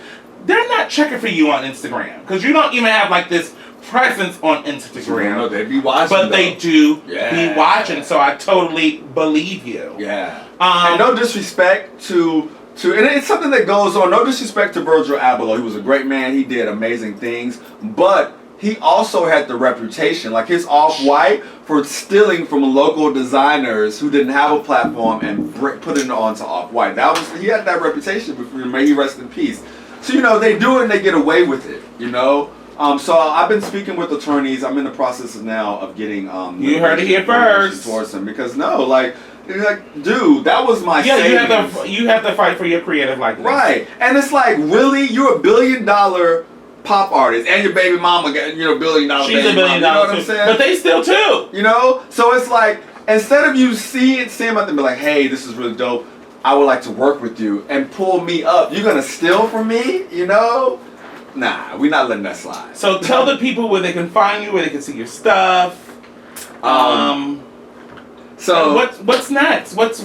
They're not checking for you on Instagram because you don't even have like this presence on Instagram. No, they be watching, but they do be watching. So I totally believe you. Yeah. And no disrespect to, and it's something that goes on. No disrespect to Virgil Abloh. He was a great man. He did amazing things, but he also had the reputation, like his Off-White, for stealing from local designers who didn't have a platform and put it onto Off-White. He had that reputation before. May he rest in peace. So they do it and they get away with it. So I've been speaking with attorneys. I'm in the process now of getting you heard it here first towards him because dude, that was my savings. you have to fight for your creative likeness. Right. And it's like, really? You're $1 billion pop artist and your baby mama got $1 billion. She's $1 billion. You know what I'm saying? But they still too. So it's like, instead of you seeing them and be like, hey, this is really dope, I would like to work with you and pull me up. You're gonna steal from me, Nah, we're not letting that slide. So tell the people where they can find you, where they can see your stuff. So what's next? What's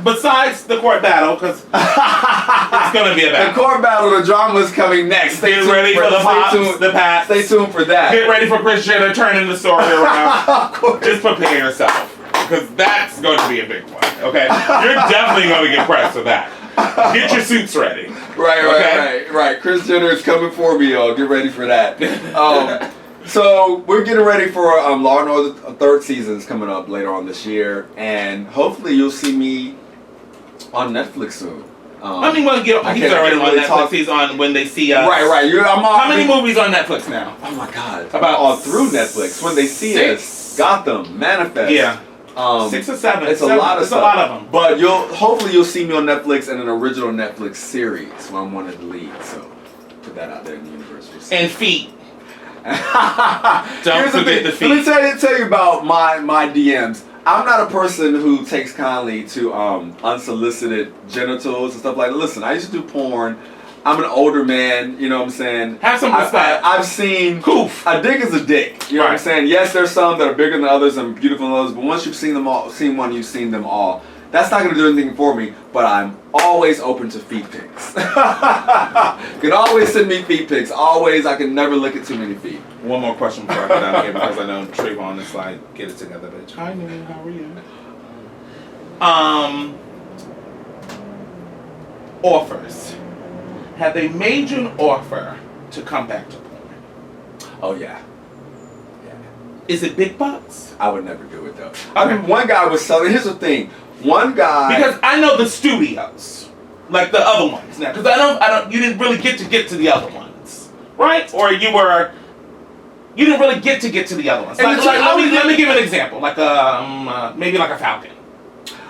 besides the court battle? Because it's gonna be a battle. The court battle, the drama is coming next. Get ready for the pops, the pats. Stay tuned for that. Get ready for Chris Jenner turning the story around. Just prepare yourself, because that's going to be a big one. Okay, you're definitely going to get pressed for that. Get your suits ready. Right. Chris Jenner is coming for me, y'all. Get ready for that. So we're getting ready for Law and Order third season is coming up later on this year, and hopefully you'll see me on Netflix soon. he's already on Netflix. He's on When They See Us. Right. How many movies on Netflix now? Oh my God! About all through Netflix. When They See Us, Gotham, Manifest. Yeah. 6 or 7. It's a lot of stuff. A lot of them. But hopefully you'll see me on Netflix in an original Netflix series where I'm one of the leads. So put that out there in the universe. And feet. Don't forget the feet. Let me tell you about my DMs. I'm not a person who takes kindly to unsolicited genitals and stuff like that. Listen, I used to do porn. I'm an older man, you know what I'm saying? Have some respect. I've seen... Coof. A dick is a dick, you know what I'm saying? Yes, there's some that are bigger than others and beautiful than others, but once you've seen one, you've seen them all. That's not going to do anything for me, but I'm always open to feet pics. You can always send me feet pics. Always. I can never look at too many feet. One more question before I get out of here, because I know Trayvon is like, get it together, bitch. Hi, Nene, how are you? Offers. Have they made you an offer to come back to porn? Oh, yeah. Is it big bucks? I would never do it, though. I mean, one guy was selling... Here's the thing. One guy... Because I know the studios. Like the other ones now. Because I don't... You didn't really get to the other ones. Right? Or you didn't really get to the other ones. Let me give an example. Like maybe like a Falcon.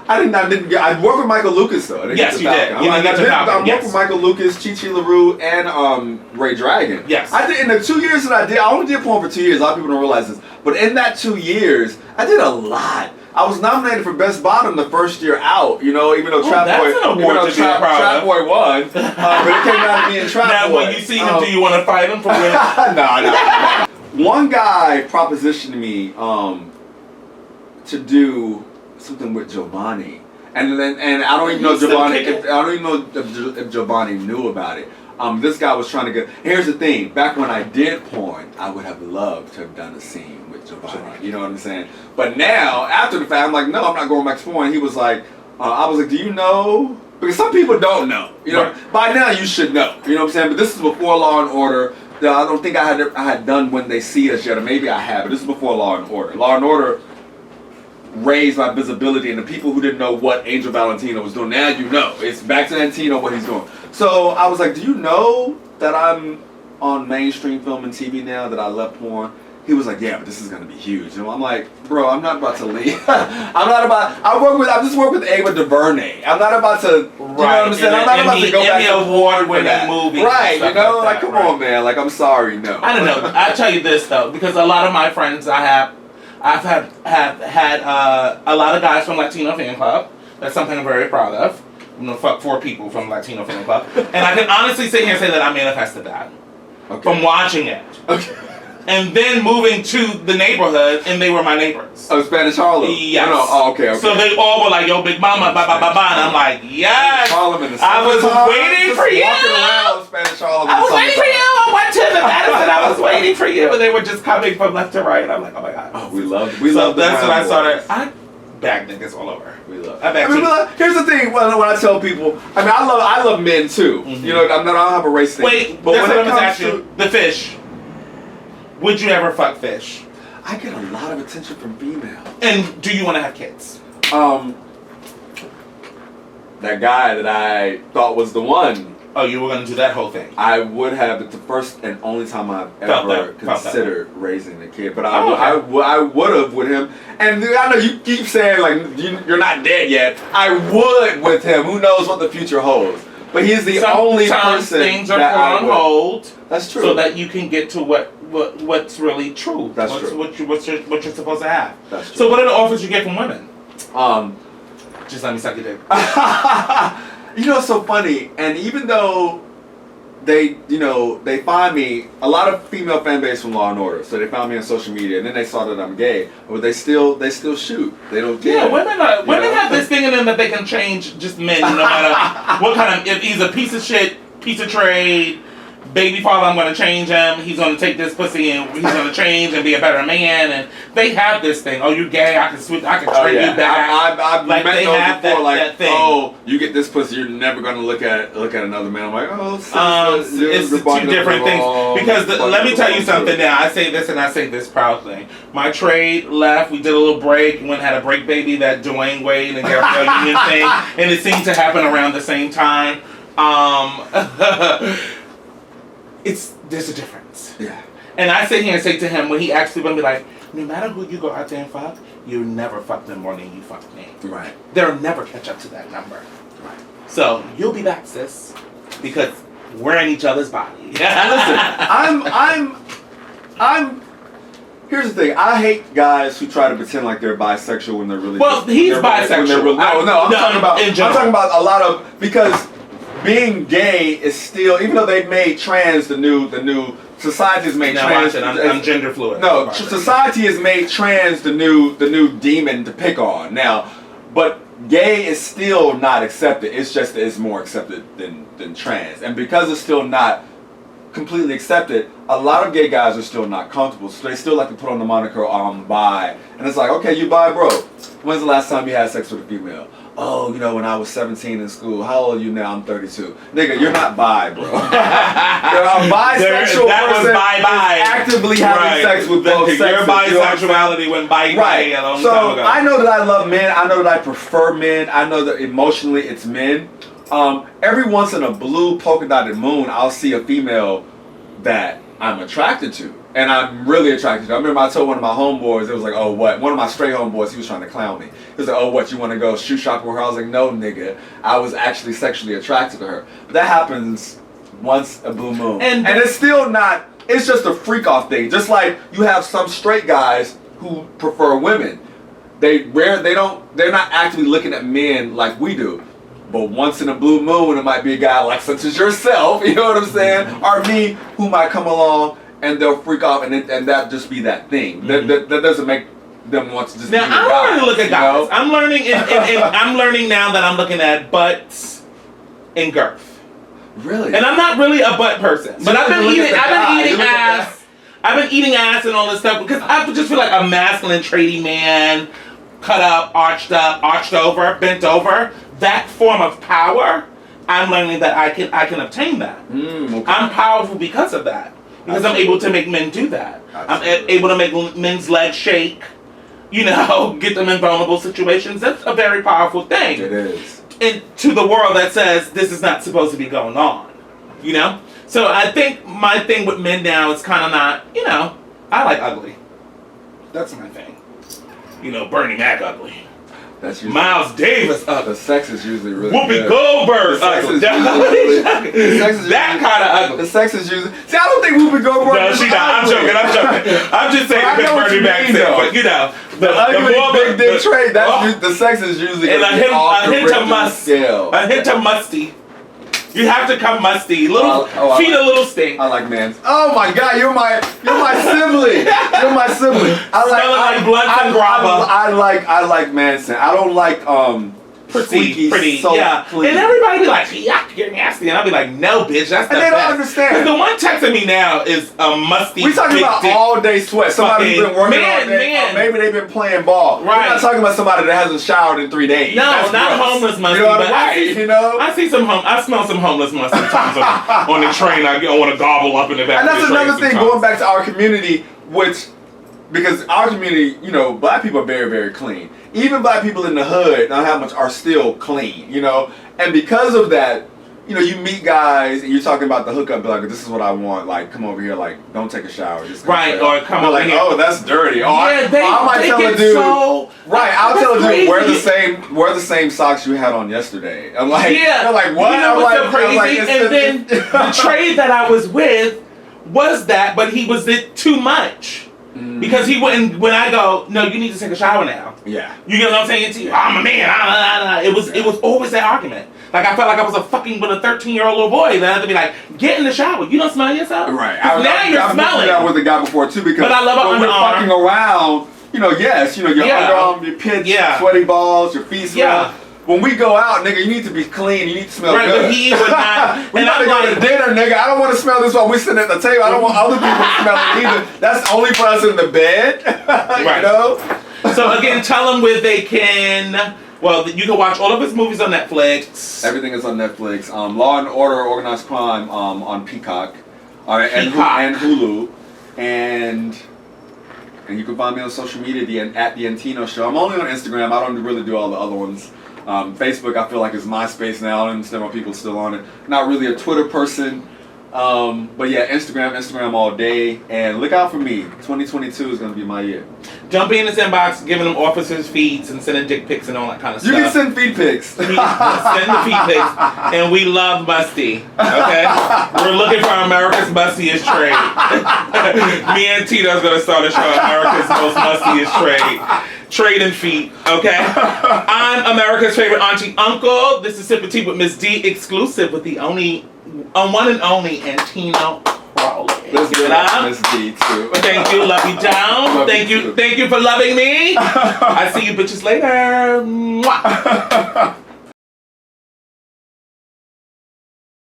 I worked with Michael Lucas though. Yes, you did. I worked with Michael Lucas, Chi LaRue, and Ray Dragon. Yes. I did in the 2 years that I only did porn for 2 years. A lot of people don't realize this, but in that 2 years, I did a lot. I was nominated for Best Bottom the first year out. Even though Trap Boy won, but it came out of me and Trap Boy. Now, when you see him, do you want to fight him for real? No. One guy propositioned me to do something with Giovanni, and I don't even know if Giovanni knew about it. This guy was trying to get. Here's the thing: back when I did porn, I would have loved to have done a scene with Giovanni. You know what I'm saying? But now, after the fact, I'm like, no, I'm not going back to porn. He was like, I was like, do you know? Because some people don't know. By now you should know. You know what I'm saying? But this is before Law and Order. I don't think I had done When They See Us yet, or maybe I have. But this is before Law and Order. Law and Order raised my visibility, and the people who didn't know what Angel Valentino was doing, now you know. It's back to Antino, what he's doing. So I was like, do you know that I'm on mainstream film and TV now, that I left porn? He was like, yeah, but this is going to be huge. I'm like, bro, I'm not about to leave. I just work with Ava DuVernay. I'm not about to, you know what I'm saying? I'm not about to go back to award-winning movie. Right, like, come on, man. Like, I'm sorry, no. I don't know. I'll tell you this, though, because a lot of my friends I I've had a lot of guys from Latino Fan Club. That's something I'm very proud of. I'm gonna fuck 4 people from Latino Fan Club, and I can honestly sit here and say that I manifested that from watching it. Okay. And then moving to the neighborhood, and they were my neighbors. Oh, Spanish Harlem. Yes. No. Oh, okay. So they all were like, "Yo, Big Mama, ba ba ba ba," and I'm like, "Yes." Harlem in the I was waiting for you. Walking around Spanish Harlem. I was waiting for you. I went to the Madison. I was waiting for you, and they were just coming from left to right. And I'm like, "Oh my god." Oh, we love. That's when I started. I bag niggas all over. We love. Here's the thing. When I tell people, I mean, I love men too. Mm-hmm. You know, I don't have a race thing. Wait, but that's when what it I'm comes asking you. The fish. Would you ever fuck fish? I get a lot of attention from females. And do you want to have kids? That guy that I thought was the one. Oh, you were going to do that whole thing? I would have. It's the first and only time I've ever considered raising a kid. But I would have with him. And I know you keep saying like you're not dead yet. I would with him. Who knows what the future holds? But he's the only person things are that put on hold. That's true. So that you can get to what's really true. That's true. What you're supposed to have. That's true. So what are the offers you get from women? Just let me suck your dick. You know, it's so funny. And even though they find me, a lot of female fan base from Law and Order. So they found me on social media, and then they saw that I'm gay, but they still shoot. They don't care. Yeah, women have this thing in them that they can change just men, no matter what kind of. If he's a piece of shit, piece of trade, baby father, I'm gonna change him. He's gonna take this pussy and he's gonna change and be a better man. And they have this thing. Oh, you gay? I can trade you back. I've like met they those have before. that thing. Oh, you get this pussy, you're never gonna look at another man. I'm like, it's 2 different things. Because let me tell you something now. I say this and I say this proudly. My trade left. We did a little break. Went and had a break baby, that Dwayne Wade and Gabrielle Union thing, and it seemed to happen around the same time. There's a difference. Yeah. And I sit here and say to him, when he actually will be like, no matter who you go out there and fuck, you never fuck them more than you fuck me. Right. They'll never catch up to that number. Right. So you'll be back, sis, because we're in each other's body. Listen, I'm. Here's the thing. I hate guys who try to pretend like they're bisexual when they're really. Well, he's bisexual. I'm talking about a lot of, because being gay is still, even though they've made trans the new society has made trans. I'm gender fluid. No, society has made trans the new demon to pick on now, but gay is still not accepted. It's just that it's more accepted than trans, and because it's still not completely accepted, a lot of gay guys are still not comfortable, so they still like to put on the moniker bi, and it's like, okay, you bi, bro. When's the last time you had sex with a female? Oh, when I was 17 in school. How old are you now? I'm 32. Nigga, you're not bi, bro. You're a bisexual person actively having sex with both sexes. Your bisexuality went bi. Right. A long so time ago. I know that I love men. I know that I prefer men. I know that emotionally it's men. Every once in a blue polka dotted moon, I'll see a female that I'm attracted to. And I'm really attracted to. I remember I told one of my homeboys, it was like, oh, what? One of my straight homeboys, he was trying to clown me. He was like, oh, what? You want to go shoe shopping with her? I was like, no, nigga. I was actually sexually attracted to her. But that happens once a blue moon. And it's still not, it's just a freak off thing. Just like you have some straight guys who prefer women. They're not actively looking at men like we do. But once in a blue moon, it might be a guy like such as yourself, you know what I'm saying? Or me, who might come along and they'll freak off, and that just be that thing. Mm-hmm. That doesn't make them want to just now, be a guy. I'm learning to look at guys. I'm learning, I'm learning now that I'm looking at butts and girth. Really? And I'm not really a butt person, but I've been eating ass. I've been eating ass and all this stuff because I just feel like a masculine, tradie man, cut up, arched over, bent over. That form of power, I'm learning that I can obtain that. Okay. I'm powerful because of that. Because I'm able to make men do that. Absolutely. I'm able to make men's legs shake, get them in vulnerable situations. That's a very powerful thing. It is. And to the world that says this is not supposed to be going on, So I think my thing with men now is kind of not, I like ugly. That's my thing. Bernie Mac ugly. That's usually Miles Davis ugly. The sex is usually really Whoopi good. Goldberg ugly. That kind of ugly. The sex is usually. See, I don't think Whoopi Goldberg. No, is she not. ugly. I'm joking. I'm just saying I know what Bernie you Mac mean, said, though. but you know, The ugly big dick trait. That's the sex is usually and gonna be off the Richter scale. a hint of musty. You have to come musty. Little feet a little stink. I like man. Oh my God, you're my sibling. You're my sibling. Smelling like blunts and grabba. I like Manson. I don't like pretty, so yeah. clean. And everybody be like, "Yuck, you're nasty," and I'll be like, "No, bitch, that's the And they best." don't understand. The one texting me now is a musty. We talking big about dick. all day sweat. Somebody who's been working all day. Man. Or maybe they've been playing ball. Right. We're not talking about somebody that hasn't showered in 3 days. No, That's not gross. homeless musty, You know what but I mean? You know? I see some I smell some homeless musty sometimes on the train. I want to gobble up in the back. And that's of the train another thing sometimes. going back to our community, which because our community, you know, black people are very, very clean. Even black people in the hood, not how much, are still clean, you know? And because of that, you know, you meet guys and you're talking about the hookup, be like, this is what I want, like, come over here, like, don't take a shower. Just right, or come over like, here. oh, that's dirty. Oh, yeah, I might tell a dude, right, I'll tell a dude, crazy. wear the same socks you had on yesterday. I'm like, yeah. they're like, what? You know what's so crazy? I'm like, and then the trade that I was with was that, but he was it too much. Because he wouldn't. When I go, no, you need to take a shower now. Yeah. You get what I'm saying? To you, I'm a man. It was always that argument. Like I felt like I was a fucking with a 13-year-old little boy. Then I had to be like, get in the shower. You don't smell yourself. Right. Now you're smelling. I've with the guy before too because. But I love it when on we're the arm. fucking around, you know, yes, you know, your underarm, your pits, sweaty balls, your feet smell. Yeah. When we go out, nigga, you need to be clean. You need to smell right, good. But he would not. We gotta go to dinner, nigga. I don't want to smell this while we sitting at the table. I don't want other people to smell it either. That's only for us in the bed. Right. You know? So again, tell them where they can. Well, you can watch all of his movies on Netflix. Everything is on Netflix. Law and Order, Organized Crime on Peacock, and Hulu, and you can find me on social media at the Antino Show. I'm only on Instagram. I don't really do all the other ones. Facebook, I feel like is MySpace now. I don't understand why people are still on it. Not really a Twitter person. But yeah, Instagram all day. And look out for me. 2022 is going to be my year. Don't be in his inbox giving him officers' feeds and sending dick pics and all that kind of You stuff. can send feed pics. Send the feed pics. And we love Musty. Okay? We're looking for America's mustiest trade. Me and Tito's going to start a show, America's most mustiest trade. Trade and feet, okay? I'm America's favorite auntie uncle. This is Sippin' Tea with Miss D, exclusive with the one and only Antino Crowley. Let's give it up, Miss D, too. Thank you, love you down. Thank you for loving me. I see you bitches later. Mwah.